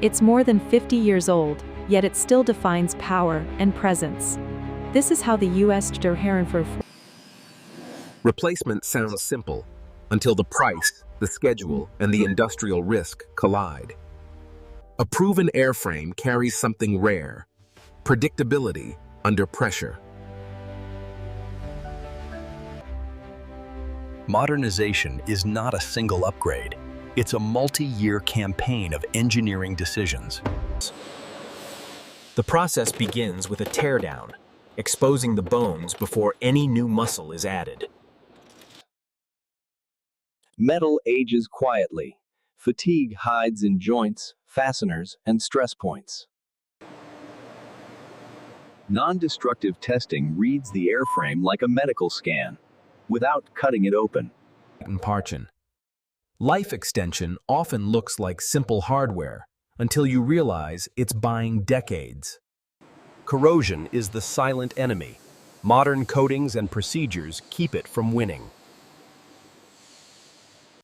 It's more than 50 years old, yet it still defines power and presence. This is how the U.S. Herrenfer. Replacement sounds simple, until the price, the schedule, and the industrial risk collide. A proven airframe carries something rare: predictability under pressure. Modernization is not a single upgrade. It's a multi-year campaign of engineering decisions. The process begins with a teardown, exposing the bones before any new muscle is added. Metal ages quietly. Fatigue hides in joints, fasteners, and stress points. Non-destructive testing reads the airframe like a medical scan, without cutting it open. Life extension often looks like simple hardware, until you realize it's buying decades. Corrosion is the silent enemy. Modern coatings and procedures keep it from winning.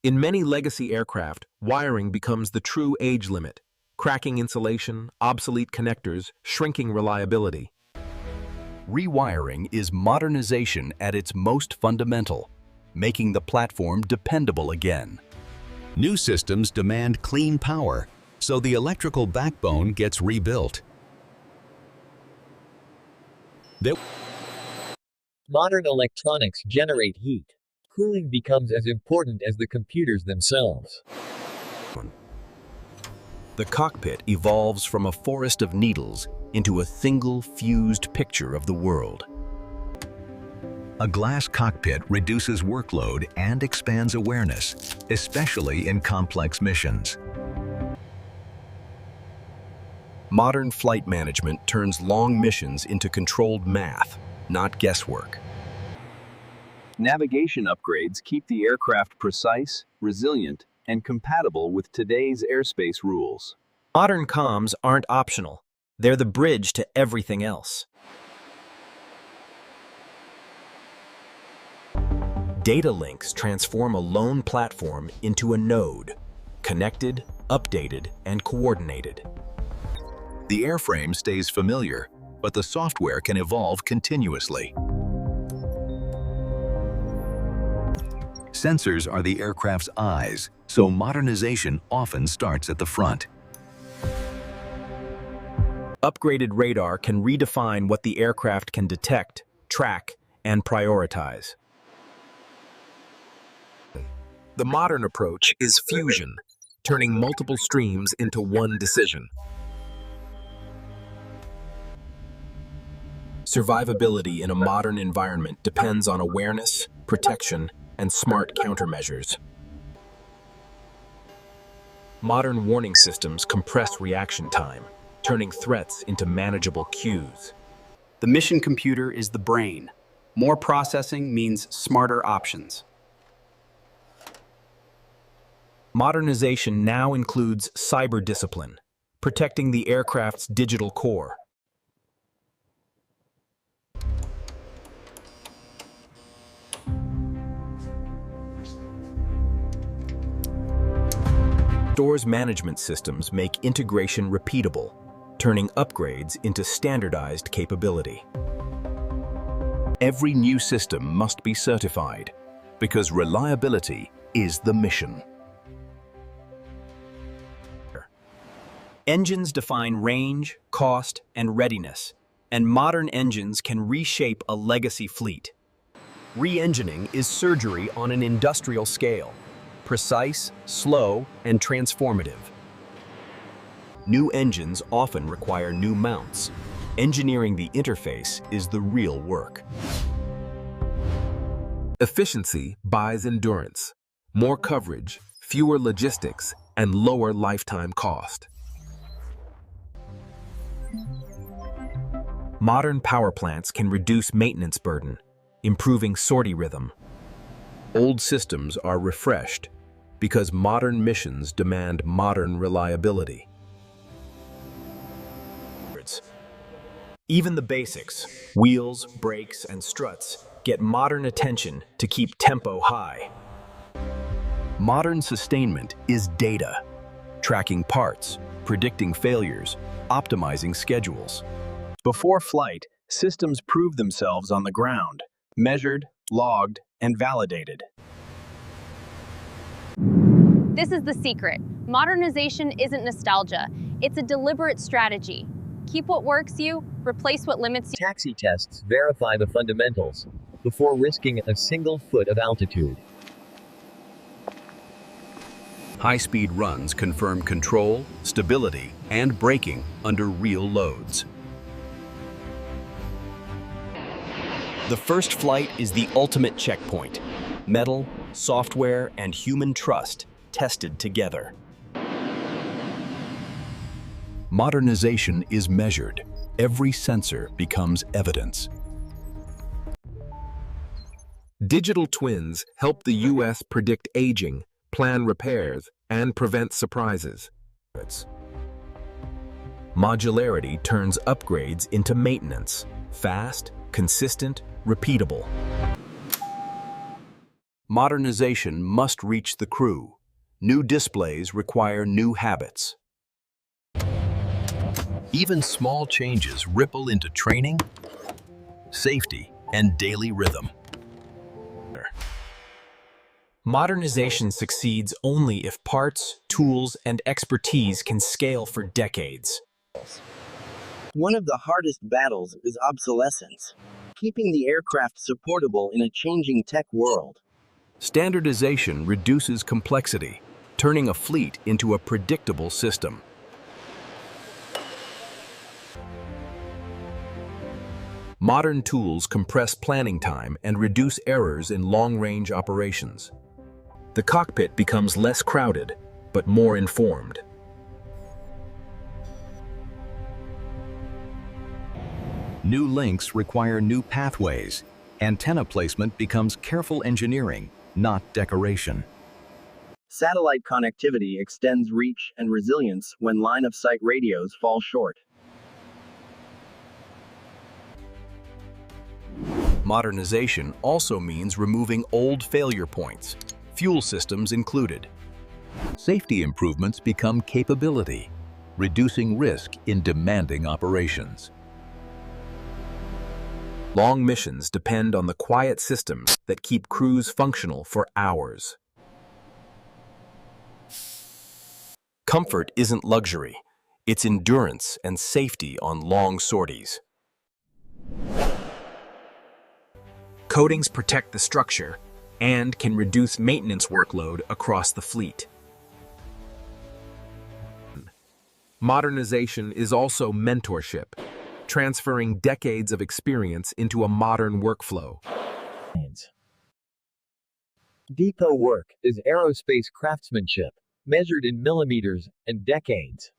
In many legacy aircraft, wiring becomes the true age limit: cracking insulation, obsolete connectors, shrinking reliability. Rewiring is modernization at its most fundamental, making the platform dependable again. New systems demand clean power, so the electrical backbone gets rebuilt. Modern electronics generate heat. Cooling becomes as important as the computers themselves. The cockpit evolves from a forest of needles into a single fused picture of the world. A glass cockpit reduces workload and expands awareness, especially in complex missions. Modern flight management turns long missions into controlled math, not guesswork. Navigation upgrades keep the aircraft precise, resilient, and compatible with today's airspace rules. Modern comms aren't optional. They're the bridge to everything else. Data links transform a lone platform into a node, connected, updated, and coordinated. The airframe stays familiar, but the software can evolve continuously. Sensors are the aircraft's eyes, so modernization often starts at the front. Upgraded radar can redefine what the aircraft can detect, track, and prioritize. The modern approach is fusion, turning multiple streams into one decision. Survivability in a modern environment depends on awareness, protection, and smart countermeasures. Modern warning systems compress reaction time, turning threats into manageable cues. The mission computer is the brain. More processing means smarter options. Modernization now includes cyber discipline, protecting the aircraft's digital core. Stores management systems make integration repeatable, turning upgrades into standardized capability. Every new system must be certified, because reliability is the mission. Engines define range, cost, and readiness, and modern engines can reshape a legacy fleet. Re-engining is surgery on an industrial scale, precise, slow, and transformative. New engines often require new mounts. Engineering the interface is the real work. Efficiency buys endurance, more coverage, fewer logistics, and lower lifetime cost. Modern power plants can reduce maintenance burden, improving sortie rhythm. Old systems are refreshed because modern missions demand modern reliability. Even the basics, wheels, brakes, and struts, get modern attention to keep tempo high. Modern sustainment is data. tracking parts, predicting failures, optimizing schedules. Before flight, systems prove themselves on the ground, measured, logged, and validated. This is the secret. Modernization isn't nostalgia. It's a deliberate strategy. Keep what works you, replace what limits you. Taxi tests verify the fundamentals before risking a single foot of altitude. High-speed runs confirm control, stability, and braking under real loads. The first flight is the ultimate checkpoint. Metal, software, and human trust tested together. Modernization is measured. Every sensor becomes evidence. Digital twins help the U.S. predict aging, plan repairs, and prevent surprises. Modularity turns upgrades into maintenance. Fast, consistent, repeatable. Modernization must reach the crew. New displays require new habits. Even small changes ripple into training, safety, and daily rhythm. Modernization succeeds only if parts, tools, and expertise can scale for decades. One of the hardest battles is obsolescence, keeping the aircraft supportable in a changing tech world. Standardization reduces complexity, turning a fleet into a predictable system. Modern tools compress planning time and reduce errors in long-range operations. The cockpit becomes less crowded, but more informed. New links require new pathways. Antenna placement becomes careful engineering, not decoration. Satellite connectivity extends reach and resilience when line-of-sight radios fall short. Modernization also means removing old failure points, fuel systems included. Safety improvements become capability, reducing risk in demanding operations. Long missions depend on the quiet systems that keep crews functional for hours. Comfort isn't luxury, it's endurance and safety on long sorties. Coatings protect the structure and can reduce maintenance workload across the fleet. Modernization is also mentorship, transferring decades of experience into a modern workflow. Depot work is aerospace craftsmanship, measured in millimeters and decades.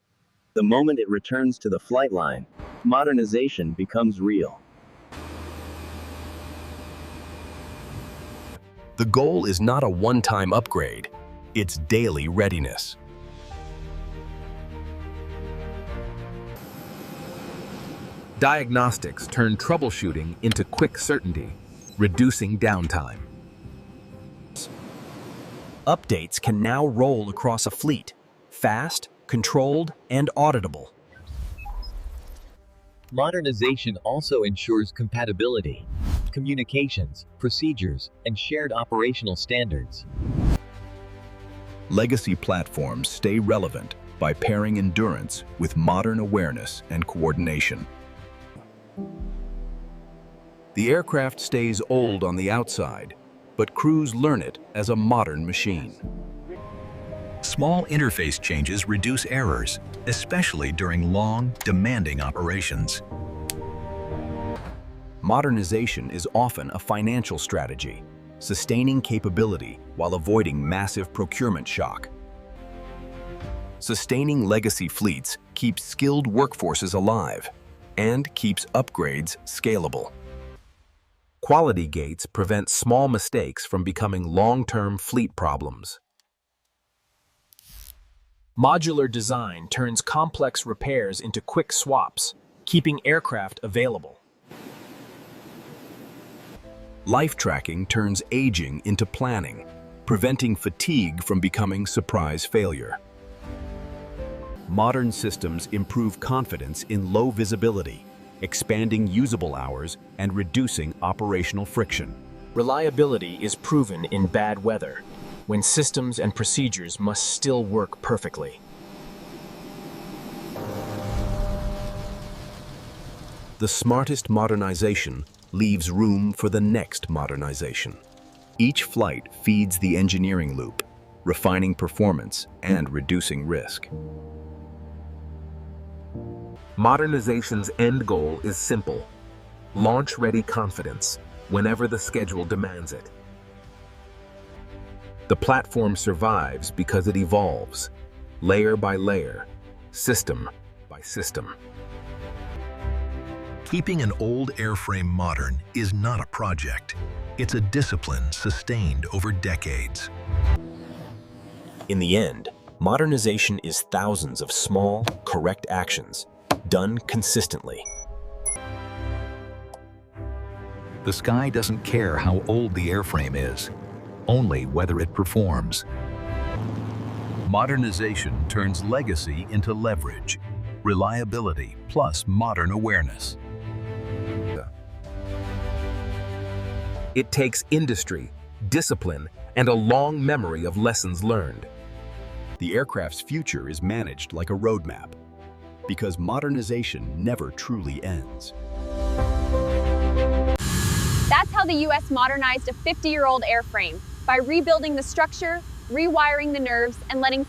The moment it returns to the flight line, modernization becomes real. The goal is not a one-time upgrade, it's daily readiness. Diagnostics turn troubleshooting into quick certainty, reducing downtime. Updates can now roll across a fleet, fast, controlled, and auditable. Modernization also ensures compatibility, communications, procedures, and shared operational standards. Legacy platforms stay relevant by pairing endurance with modern awareness and coordination. The aircraft stays old on the outside, but crews learn it as a modern machine. Small interface changes reduce errors, especially during long, demanding operations. Modernization is often a financial strategy, sustaining capability while avoiding massive procurement shock. Sustaining legacy fleets keeps skilled workforces alive and keeps upgrades scalable. Quality gates prevent small mistakes from becoming long-term fleet problems. Modular design turns complex repairs into quick swaps, keeping aircraft available. Life tracking turns aging into planning, preventing fatigue from becoming surprise failure. Modern systems improve confidence in low visibility, expanding usable hours and reducing operational friction. Reliability is proven in bad weather, when systems and procedures must still work perfectly. The smartest modernization leaves room for the next modernization. Each flight feeds the engineering loop, refining performance and reducing risk. Modernization's end goal is simple: launch-ready confidence whenever the schedule demands it. The platform survives because it evolves, layer by layer, system by system. Keeping an old airframe modern is not a project. It's a discipline sustained over decades. In the end, modernization is thousands of small, correct actions, done consistently. The sky doesn't care how old the airframe is, only whether it performs. Modernization turns legacy into leverage, reliability plus modern awareness. It takes industry, discipline, and a long memory of lessons learned. The aircraft's future is managed like a roadmap, because modernization never truly ends. That's how the US modernized a 50-year-old airframe, by rebuilding the structure, rewiring the nerves, and letting